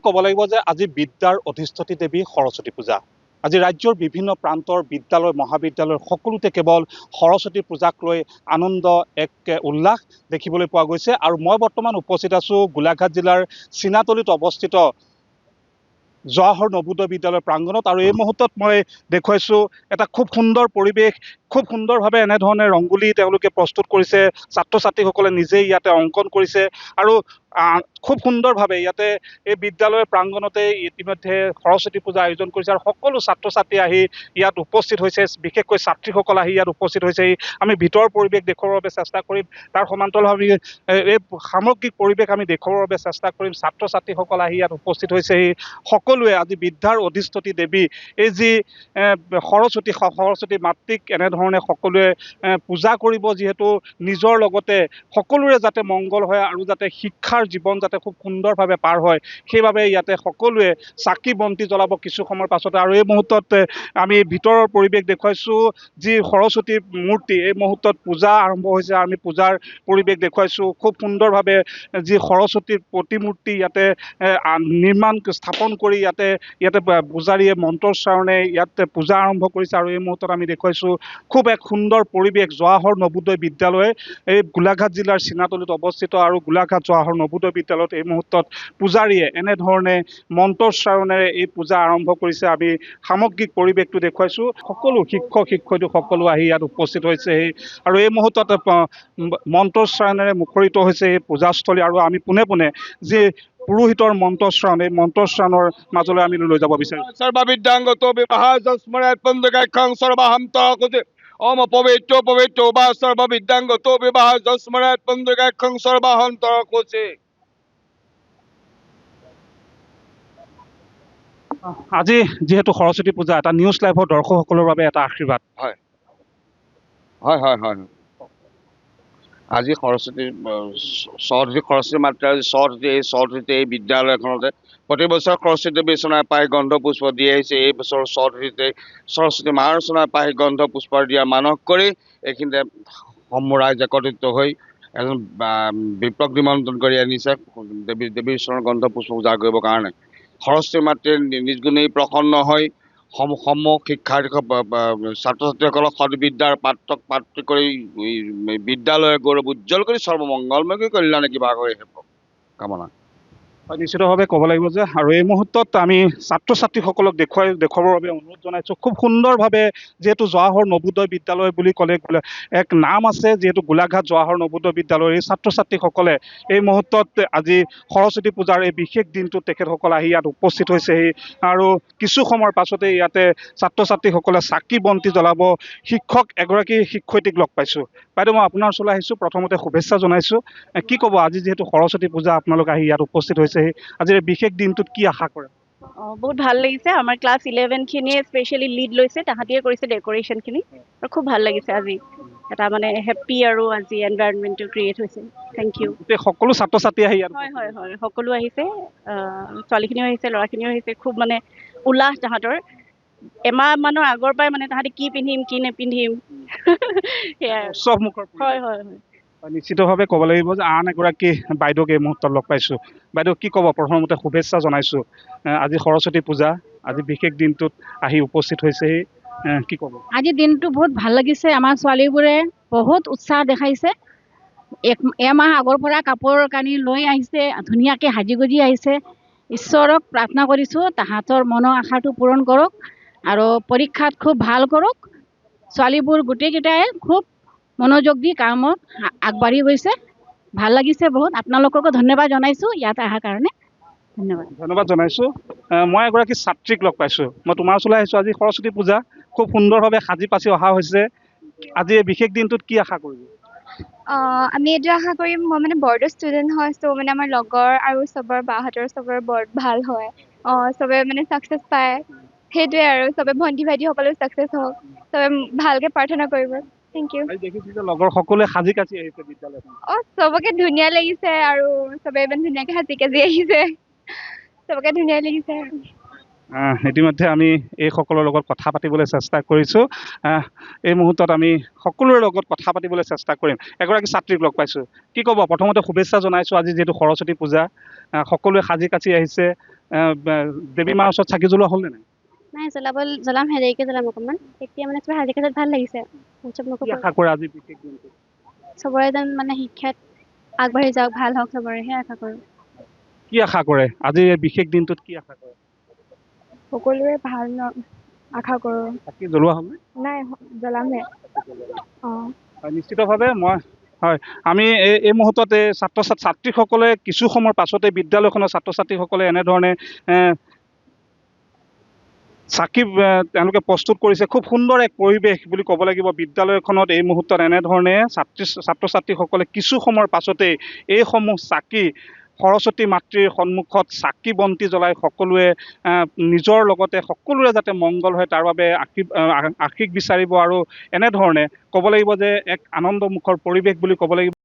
ক'ব লাগিব যে আজি বিদ্যাৰ অধিষ্ঠতী দেৱী সৰস্বতী পূজা। আজি ৰাজ্যৰ বিভিন্ন প্ৰান্তৰ বিদ্যালয় মহাবিদ্যালয় সকলোতে কেৱল সৰস্বতী পূজাক লৈ আনন্দ এক উল্লাস দেখিবলৈ পোৱা গৈছে। আৰু মই বৰ্তমান উপস্থিত আছোঁ গোলাঘাট জিলাৰ চিনাতলিত অৱস্থিত জৱাহৰ নবোদয় বিদ্যালয় প্ৰাংগণত। আৰু এই মুহূৰ্তত মই দেখুৱাইছোঁ এটা খুব সুন্দৰ পৰিৱেশ, খুব সুন্দৰভাৱে এনেধৰণে ৰংগোলী তেওঁলোকে প্ৰস্তুত কৰিছে, ছাত্ৰ ছাত্ৰীসকলে নিজেই ইয়াতে অংকন কৰিছে আৰু খুব সুন্দৰভাৱে ইয়াতে এই বিদ্যালয়ৰ প্ৰাংগণতে ইতিমধ্যে সৰস্বতী পূজা আয়োজন কৰিছে আৰু সকলো ছাত্ৰ ছাত্ৰী আহি ইয়াত উপস্থিত হৈছে, বিশেষকৈ ছাত্ৰীসকল আহি ইয়াত উপস্থিত হৈছে। আমি ভিতৰৰ পৰিৱেশ দেখুৱাৰ বাবে চেষ্টা কৰিম, তাৰ সমান্তৰালভাৱে এই সামগ্ৰিক পৰিৱেশ আমি দেখুৱাৰ বাবে চেষ্টা কৰিম। ছাত্ৰ ছাত্ৰীসকল আহি ইয়াত উপস্থিত হৈছে। সকলোৱে আজি বিদ্যাৰ অধিষ্ঠতী দেৱী এই যি সৰস্বতী মাতৃক এনেধৰণে সকলোৱে পূজা কৰিব, যিহেতু নিজৰ লগতে সকলোৰে যাতে মংগল হয় আৰু যাতে শিক্ষাৰ জীৱন যাতে খুব সুন্দৰভাৱে পাৰ হয়, সেইবাবে ইয়াতে সকলোৱে চাকি বন্তি জ্বলাব কিছু সময়ৰ পাছতে। আৰু এই মুহূৰ্তত আমি ভিতৰৰ পৰিৱেশ দেখুৱাইছোঁ, যি সৰস্বতীৰ মূৰ্তি এই মুহূৰ্তত পূজা আৰম্ভ হৈছে। আমি পূজাৰ পৰিৱেশ দেখুৱাইছোঁ, খুব সুন্দৰভাৱে যি সৰস্বতীৰ প্ৰতিমূৰ্তি ইয়াতে স্থাপন কৰি ইয়াতে পূজাৰীয়ে মন্ত্ৰোচ্চাৰণে ইয়াতে পূজা আৰম্ভ কৰিছে। আৰু এই মুহূৰ্তত আমি দেখুৱাইছোঁ খুব এক সুন্দৰ পৰিৱেশ জৱাহৰ নবোদয় বিদ্যালয় এই গোলাঘাট জিলাৰ চিনাতলিত অৱস্থিত। আৰু গোলাঘাট জৱাহৰ নবোদয় বিদ্যালয়ত এই মুহূৰ্তত পূজাৰীয়ে এনেধৰণে মন্ত্ৰোচ্চাৰণেৰে এই পূজা আৰম্ভ কৰিছে। আমি সামগ্ৰিক পৰিৱেশটো দেখুৱাইছোঁ, সকলো শিক্ষক শিক্ষয়িত্ৰী সকলো আহি ইয়াত উপস্থিত হৈছে আৰু এই মুহূৰ্তত মন্ত্ৰোচ্চাৰণেৰে মুখৰিত হৈছে এই পূজাস্থলী। আৰু আমি পোনে পোনে যি পুৰোহিতৰ মন্ত্ৰোচ্চাৰণ, এই মন্ত্ৰোচ্চাৰণৰ মাজলৈ আমি লৈ যাব বিচাৰিছোঁ। ওম পবিত্ৰ পবিত্ৰ বা সৰ্ববিদ্যাঙ্গত বিবাহ স্মৰণাৎ পন্দ্ৰগাক্ষং সৰ্বাহন্তৰ কোচে। আজি যিহেতু সৰস্বতী পূজা, এটা নিউজ লাইভৰ দৰ্শকসকলৰ বাবে এটা আশীৰ্বাদ। হয় হয় হয় হয় আজি সৰস্বতী মাতৃ সৰস্বতী এই বিদ্যালয় এখনতে প্ৰতি বছৰ সৰস্বতী দেৱী চনাই পাই গন্ধ পুষ্প দি আহিছে। এই বছৰ সৰস্বতী মাৰ চনাই পাই গন্ধ পুষ্প দিয়া মানস কৰি এইখিনিতে ৰাইজ একত্ৰিত হৈ এজন বিপ্লৱ নিমন্ত্ৰণ কৰি আনিছে দেৱীৰ চৰণৰ গন্ধ পুষ্প পূজা কৰিবৰ কাৰণে। সৰস্বতী মাতৃৰ নিজগুণেই প্ৰসন্ন হৈ সমূহ শিক্ষাৰ্থী ছাত্ৰ ছাত্ৰীসকলক সদবিদ্যাৰ পাত্ৰ কৰি বিদ্যালয়ৰ গৌৰৱ উজ্জ্বল কৰি সৰ্বমংগলময় কল্যাণে কিবা কৰি কামনা। নিশ্চিতভাৱে ক'ব লাগিব যে আৰু এই মুহূৰ্তত আমি ছাত্ৰ ছাত্ৰীসকলক দেখুৱাবৰ বাবে অনুৰোধ জনাইছোঁ। খুব সুন্দৰভাৱে যিহেতু জৱাহৰ নবোদয় বিদ্যালয় বুলি ক'লে এক নাম আছে, যিহেতু গোলাঘাট জৱাহৰ নবোদয় বিদ্যালয়ৰ এই ছাত্ৰ ছাত্ৰীসকলে এই মুহূৰ্তত আজি সৰস্বতী পূজাৰ এই বিশেষ দিনটোত তেখেতসকল আহি ইয়াত উপস্থিত হৈছেহি। আৰু কিছু সময়ৰ পাছতে ইয়াতে ছাত্ৰ ছাত্ৰীসকলে চাকি বন্তি জ্বলাব। শিক্ষক এগৰাকী শিক্ষয়িত্ৰীক লগ পাইছোঁ। বাইদেউ, মই আপোনাৰ ওচৰলৈ আহিছোঁ, প্ৰথমতে শুভেচ্ছা জনাইছোঁ। কি ক'ব, আজি যিহেতু সৰস্বতী পূজা আপোনালোক আহি ইয়াত উপস্থিত হৈছে, আজিৰ বিশেষ দিনটোত কি আশা কৰে? বহুত ভাল লাগিছে। আমাৰ ক্লাছ 11 খিনিয়ে স্পেচিয়েলি লিড লৈছে, তাহাঁতিয়ে কৰিছে ডেক'ৰেশ্যনখিনি আৰু খুব ভাল লাগিছে। আজি এটা মানে হেপ্পী আৰু আজি এনভাইৰনমেণ্টটো ক্ৰিয়েট হৈছে। Thank you. সকলো ছাত্ৰ ছাত্ৰী আহি ইয়াত হয় হয় হয় সকলো আহিছে, ছোৱালীখিনিও আহিছে, ল'ৰাখিনিও আহিছে। খুব মানে উল্লাস তাহাঁতৰ। এমাহ মানৰ আগৰ পৰাই মানে তাহাঁতি কি পিন্ধিম কি নেপিন্ধিম সেয়াই। হয় হয় হয় নিশ্চিতভাৱে ক'ব লাগিব যে আন এগৰাকী বাইদেউক এই মুহূৰ্তত লগ পাইছোঁ। বাইদেউ, কি ক'ব? প্ৰথমতে শুভেচ্ছা জনাইছোঁ। আজি সৰস্বতী পূজা, আজি বিশেষ দিনটোত আহি উপস্থিত হৈছেহি, কি ক'ব? আজি দিনটো বহুত ভাল লাগিছে। আমাৰ ছোৱালীবোৰে বহুত উৎসাহ দেখাইছে। এমাহ আগৰ পৰা কাপোৰ কানি লৈ আহিছে, ধুনীয়াকৈ সাজি গুজি আহিছে। ঈশ্বৰক প্ৰাৰ্থনা কৰিছোঁ তাহাঁতৰ মনৰ আশাটো পূৰণ কৰক আৰু পৰীক্ষাত খুব ভাল কৰক। ছোৱালীবোৰ গোটেইকেইটাই খুব মনোযোগ দি কামত আগবাঢ়ি গৈছে। ভাল লাগিছে বহুত। আপোনালোককো ধন্যবাদ জনাইছোঁ ইয়াত অহাৰ কাৰণে। ধন্যবাদ জনাইছোঁ। মই এগৰাকী ছাত্ৰীক লগ পাইছোঁ। মই তোমাৰ ওচৰলৈ আহিছোঁ। আজি সৰস্বতী পূজা, খুব সুন্দৰভাৱে সাজি পাচি অহা হৈছে। আজি এই বিশেষ দিনটোত কি আশা কৰিবি? আমি এইটো আশা কৰিম, মই মানে বৰ্ডৰ ষ্টুডেণ্ট হয়, চ' মানে আমাৰ লগৰ আৰু চবৰ বাহঁতৰ চবৰে বৰ ভাল হয়। চবে মানে ছাকচেছ পায়, সেইটোৱে আৰু চবে ভণ্টি ভাইটিসকলেও ছাকচেছ হওক, চবে ভালকৈ প্ৰাৰ্থনা কৰিব। Thank you. দেখিছোঁ যে লগৰ সকলোৱে সাজি কাচি আহিছে বিদ্যালয়খন। চবকে ধুনীয়া লাগিছে আৰু চবে ইমান ধুনীয়াকৈ সাজি কাচি আহিছে, চবকে ধুনীয়া লাগিছে আৰু। ইতিমধ্যে আমি এইসকলৰ লগত কথা পাতিবলৈ চেষ্টা কৰিছোঁ। এই মুহূৰ্তত আমি সকলোৰে লগত কথা পাতিবলৈ চেষ্টা কৰিম। এগৰাকী ছাত্ৰীক লগ পাইছোঁ। কি ক'ব? প্ৰথমতে শুভেচ্ছা জনাইছোঁ। আজি যিহেতু সৰস্বতী পূজা, সকলোৱে সাজি কাচি আহিছে। দেৱী মাৰ ওচৰত চাকি জ্বলোৱা হ'লনে নাই? নাই জ্বলাম দেৰিকে জ্বলাম অকণমান। এতিয়া মানে চবে সাজি কাচি ভাল লাগিছে। কি আশা কৰে আজি বিশেষ দিনটো? চবৰে যেন মানে শিক্ষাত আগবাঢ়ি যাওক, ভাল হওক চবৰে, সেয়া আশা কৰোঁ। কি আশা কৰে আজি এই বিশেষ দিনটোত? কি আশা কৰে? সকলোৰে ভাল আশা কৰোঁ। চাকি জ্বলোৱা হ'লনে? নাই জ্বলামহে। হয়, নিশ্চিতভাৱে আমি এই মুহূৰ্তত এই ছাত্ৰীসকলে কিছু সময়ৰ পাছতে বিদ্যালয়খনৰ ছাত্ৰ ছাত্ৰীসকলে এনেধৰণে চাকি তেওঁলোকে প্ৰস্তুত কৰিছে। খুব সুন্দৰ এক পৰিৱেশ বুলি ক'ব লাগিব বিদ্যালয়খনত এই মুহূৰ্তত এনেধৰণে ছাত্ৰ ছাত্ৰীসকলে কিছু সময়ৰ পাছতেই এইসমূহ চাকি সৰস্বতী মাতৃৰ সন্মুখত চাকি বন্তি জ্বলাই সকলোৱে নিজৰ লগতে সকলোৰে যাতে মংগল হয় তাৰ বাবে আশীষ বিচাৰিব। আৰু এনেধৰণে ক'ব লাগিব যে এক আনন্দমুখৰ পৰিৱেশ বুলি ক'ব লাগিব।